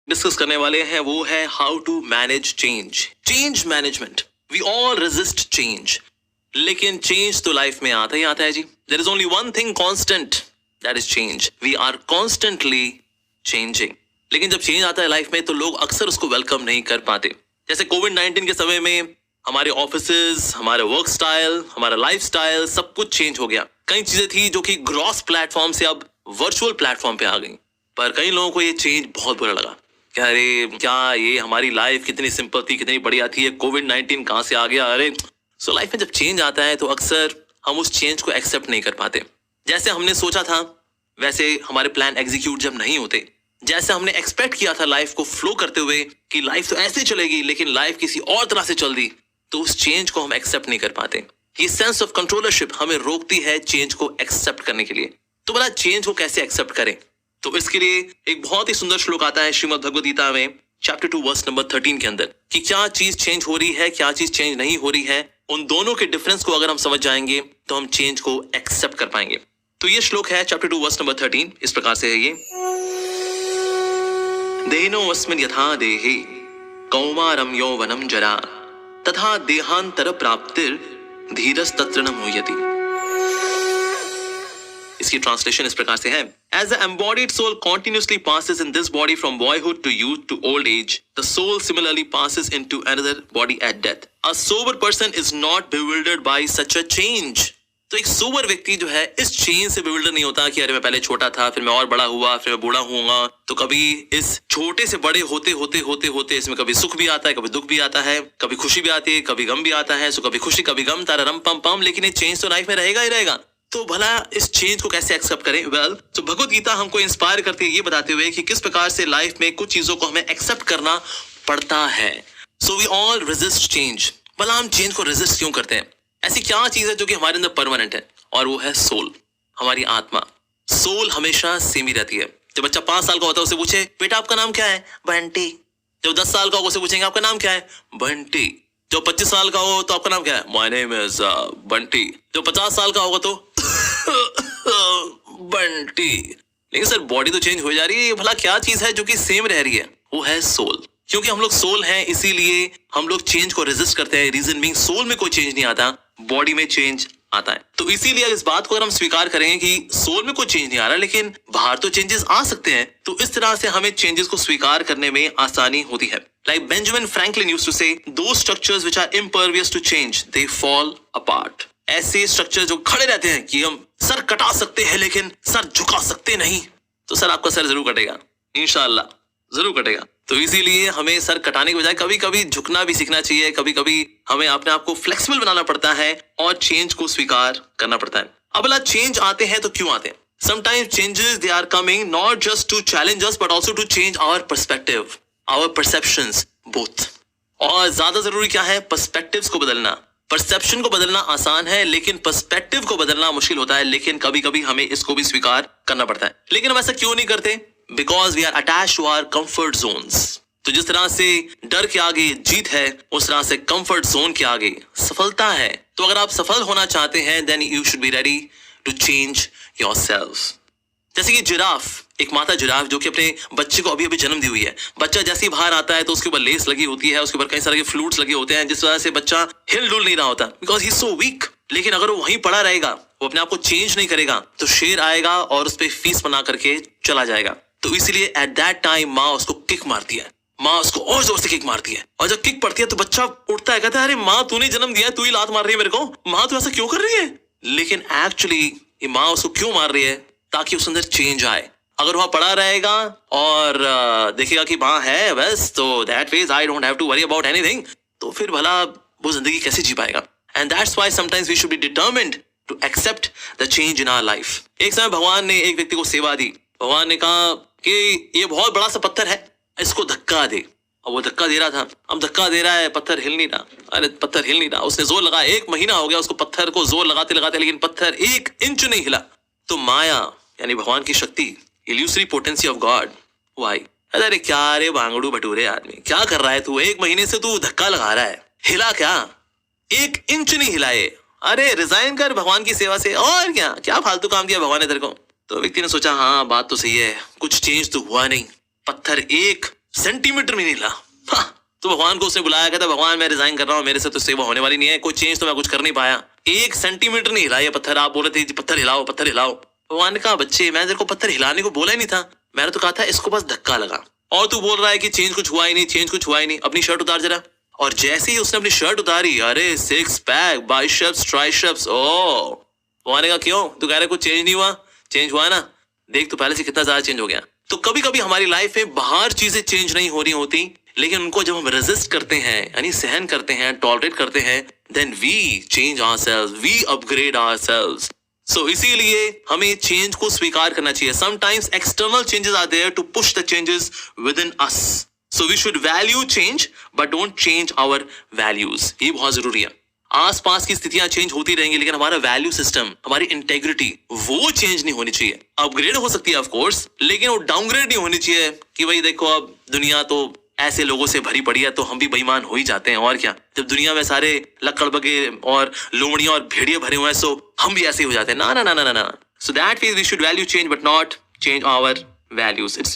Discuss करने वाले हैं वो है how to manage change. Change management. We all resist change, लेकिन चेंज तो लाइफ में आता ही आता है जी। There is only one thing constant, that is change. We are constantly changing. लेकिन जब चेंज आता है लाइफ में तो लोग अक्सर उसको वेलकम नहीं कर पाते। जैसे कोविड-19 के समय में हमारे ऑफिसेज, हमारे वर्क स्टाइल, हमारा लाइफ स्टाइल सब कुछ चेंज हो गया। कई चीजें थी जो कि ग्रॉस प्लेटफॉर्म से अब वर्चुअल प्लेटफॉर्म पे आ गई, पर कई लोगों को ये चेंज बहुत बुरा लगा। अरे क्या ये हमारी लाइफ कितनी सिंपल थी, कितनी बढ़िया थी, ये कोविड-19 कहां से आ गया। अरे सो लाइफ में जब चेंज आता है तो अक्सर हम उस चेंज को एक्सेप्ट नहीं कर पाते। जैसे हमने सोचा था वैसे हमारे प्लान एग्जीक्यूट जब नहीं होते, जैसे हमने एक्सपेक्ट किया था लाइफ को फ्लो करते हुए कि लाइफ तो ऐसे चलेगी, लेकिन लाइफ किसी और तरह से चल दी, तो उस चेंज को हम एक्सेप्ट नहीं कर पाते। ये सेंस ऑफ कंट्रोलरशिप हमें रोकती है चेंज को एक्सेप्ट करने के लिए। तो बोला चेंज को कैसे एक्सेप्ट करें, तो इसके लिए एक बहुत ही सुंदर श्लोक आता है श्रीमद् भगवद गीता में चैप्टर 2 वर्स नंबर 13 के अंदर, कि क्या चीज चेंज हो रही है, क्या चीज चेंज नहीं हो रही है। उन दोनों के डिफरेंस को अगर हम समझ जाएंगे तो हम चेंज को एक्सेप्ट कर पाएंगे। तो ये श्लोक है चैप्टर 2 वर्स नंबर 13, इस प्रकार से है ये। देहिनो अस्मिन् यथा देहे कौमारम यौवनम जरा तथा देहांतर प्राप्तिर धीरस तत्र न मुह्यति। इसकी ट्रांसलेशन इस प्रकार से है, As the embodied soul continuously passes in this body from boyhood to youth to old age, the soul similarly passes into another body at death. A sober person is not bewildered by such a change. तो एक sober व्यक्ति जो है इस change से bewildered नहीं होता कि अरे मैं पहले छोटा था, फिर मैं और बड़ा हुआ, फिर मैं बूढ़ा हुआ। तो कभी इस छोटे से बड़े होते होते होते होते इसमें कभी सुख भी आता है, कभी दुख भी आता है, कभी खुशी भी आती है, कभी गम भी आता है। सो कभी खुशी कभी गम, तारा रम पम पम, लेकिन ये चेंज तो लाइफ में रहेगा ही रहेगा। तो भला इस चेंज को कैसे एक्सेप्ट करें? तो भगवत गीता हमको इंस्पायर करती है ये बताते हुए कि किस प्रकार से लाइफ में कुछ चीजों को हमें एक्सेप्ट करना पड़ता है। So we all resist change. भला हम चेंज को रेजिस्ट क्यों करते हैं? ऐसी क्या चीज है जो कि हमारे अंदर परमानेंट है, और वो है सोल, हमारी आत्मा। सोल हमेशा सेम ही रहती है। जब बच्चा 5 साल का होता है उसे पूछे बेटा आपका नाम क्या है? बंटी। जब 10 साल का होगा उसे पूछेंगे आपका नाम क्या है? बंटी। जब 25 साल का हो तो आपका नाम क्या है? My name is Bunty. जब 50 साल का होगा तो बंटी। लेकिन सर बॉडी तो चेंज हो जा रही है, भला क्या चीज है जो कि सेम रह रही है? वो है सोल। क्योंकि हम लोग सोल हैं इसीलिए हम लोग चेंज को रेजिस्ट करते हैं। रीजन बीइंग सोल में कोई चेंज नहीं आता, बॉडी में चेंज आता है। तो इसीलिए इस बात को अगर हम स्वीकार करेंगे कि सोल में कोई चेंज नहीं आ रहा, लेकिन बाहर तो चेंजेस आ सकते हैं, तो इस तरह से हमें चेंजेस को स्वीकार करने में आसानी होती है। Like Benjamin Franklin used to say, those structures which are impervious to change they fall apart. ऐसे स्ट्रक्चर जो खड़े रहते हैं कि हम सर कटा सकते हैं लेकिन सर झुका सकते नहीं, तो सर आपका सर जरूर कटेगा, इंशाल्लाह जरूर कटेगा। तो इसीलिए हमें सर कटाने के बजाय कभी कभी झुकना भी सीखना चाहिए। कभी कभी हमें अपने आप को फ्लेक्सिबल बनाना पड़ता है और चेंज को स्वीकार करना पड़ता है। अब अगला चेंज आते हैं तो क्यों आते हैं? Sometimes changes they are coming not just to challenge us but also to change our perspective, our perceptions both. और ज्यादा जरूरी क्या है? पर्सपेक्टिव्स को बदलना। परसेप्शन को बदलना आसान है लेकिन पर्सपेक्टिव को बदलना मुश्किल होता है। लेकिन कभी कभी हमें इसको भी स्वीकार करना पड़ता है। लेकिन हम ऐसा क्यों नहीं करते? Because we are attached to our comfort zones. तो जिस तरह से डर के आगे जीत है, उस तरह से कंफर्ट जोन के आगे सफलता है। तो अगर आप सफल होना चाहते हैं then you should be ready to change yourself. जैसे कि जिराफ, एक माता जिराफ जो कि अपने बच्चे को अभी अभी जन्म दी हुई है। बच्चा जैसे ही बाहर आता है तो उसके ऊपर लेस लगी होती है, उसके ऊपर कई सारे फ्लूट्स लगे होते हैं, जिस वजह से बच्चा हिल डुल नहीं रहा होता, because he is so weak. लेकिन अगर वो वहीं पड़ा रहेगा, वो अपने आप को चेंज नहीं करेगा, तो शेर आएगा और उस पर फीस बना करके चला जाएगा। तो इसीलिए एट दैट टाइम माँ उसको किक मारती है, माँ उसको और जोर से किक मारती है। और जब किक पड़ती है तो बच्चा उठता है, कहता है अरे माँ तूने जन्म दिया है, तू ही लात मार रही है मेरे को, माँ तू ऐसा क्यों कर रही है? लेकिन एक्चुअली ये माँ उसको क्यों मार रही है? ताकि उस अंदर चेंज आए। अगर वहां पड़ा रहेगा और देखेगा कि माँ है बस, तो that means I don't have to worry about anything, तो फिर भला वो जिंदगी कैसे जी पाएगा? And that's why sometimes we should be determined to accept the change in our life. एक समय भगवान ने एक व्यक्ति को सेवा दी। भगवान ने कहा कि ये बहुत बड़ा सा पत्थर है, इसको धक्का दे। और वो धक्का दे रहा था, अब धक्का दे रहा है, पत्थर हिल नहीं रहा। अरे पत्थर हिल नहीं रहा। उसने जोर लगाया, 1 महीना हो गया उसको पत्थर को जोर लगाते लगाते, लेकिन पत्थर 1 इंच नहीं हिला। तो माया यानी भगवान की शक्ति, illusory potency of God, Y, अरे क्या रे भांगड़ू भटूरे आदमी, क्या कर रहा है तू? 1 महीने से तू धक्का लगा रहा है, हिला क्या? 1 इंच नहीं हिलाए। अरे रिजाइन कर भगवान की सेवा से, और क्या फालतू काम दिया भगवान ने तेरे को? तो व्यक्ति ने सोचा हाँ बात तो सही है, कुछ चेंज तो हुआ नहीं। पत्थर 1 सेंटीमीटर में नहीं हिला। हाँ, तो भगवान को उसने बुलाया, कहता भगवान मैं रिजाइन कर रहा हूँ, मेरे से तो सेवा होने वाली नहीं है, कोई चेंज तो मैं कुछ कर नहीं पाया, 1 सेंटीमीटर नहीं हिला ये पत्थर। आप बोल रहे थे पत्थर हिलाओ पत्थर हिलाओ। भगवान ने कहा बच्चे मैं तेरे को पत्थर हिलाने को बोला ही नहीं था, मैंने तो कहा था इसको बस धक्का लगा। और तू बोल रहा है कि चेंज कुछ हुआ ही नहीं, चेंज कुछ हुआ ही नहीं। अपनी शर्ट उतार जरा। और जैसे ही उसने अपनी शर्ट उतारी, अरे 6 पैक, बाइसेप्स, ट्राइसेप्स। ओ भगवान ने कहा क्यों, तू कह रहे कुछ चेंज नहीं हुआ? चेंज हुआ ना, देख तो पहले से कितना ज्यादा चेंज हो गया। तो कभी कभी हमारी लाइफ में बाहर चीजें चेंज नहीं हो रही होती, लेकिन उनको जब हम रेजिस्ट करते हैं यानी सहन करते हैं, टॉलरेट करते हैं, then we change ourselves, we upgrade ourselves. So इसीलिए हमें चेंज को स्वीकार करना चाहिए। Sometimes external changes are there to push the changes within us. So we should value change but don't change our values. ये बहुत जरूरी है। आसपास की स्थितियां चेंज होती रहेंगी, लेकिन हमारा वैल्यू सिस्टम, हमारी इंटेग्रिटी, वो चेंज नहीं होनी चाहिए। अपग्रेड हो सकती है ऑफ कोर्स, लेकिन वो डाउनग्रेड नहीं होनी चाहिए कि भाई देखो अब दुनिया तो ऐसे लोगों से भरी पड़ी है तो हम भी बेईमान हो ही जाते हैं। और क्या, जब दुनिया में सारे लक्कड़ बगे और लोमड़ियां और भेड़िए भरे हुए हैं सो हम भी ऐसे ही हो जाते हैं। ना ना ना ना ना ना। So that means we should value change but not change our values. It's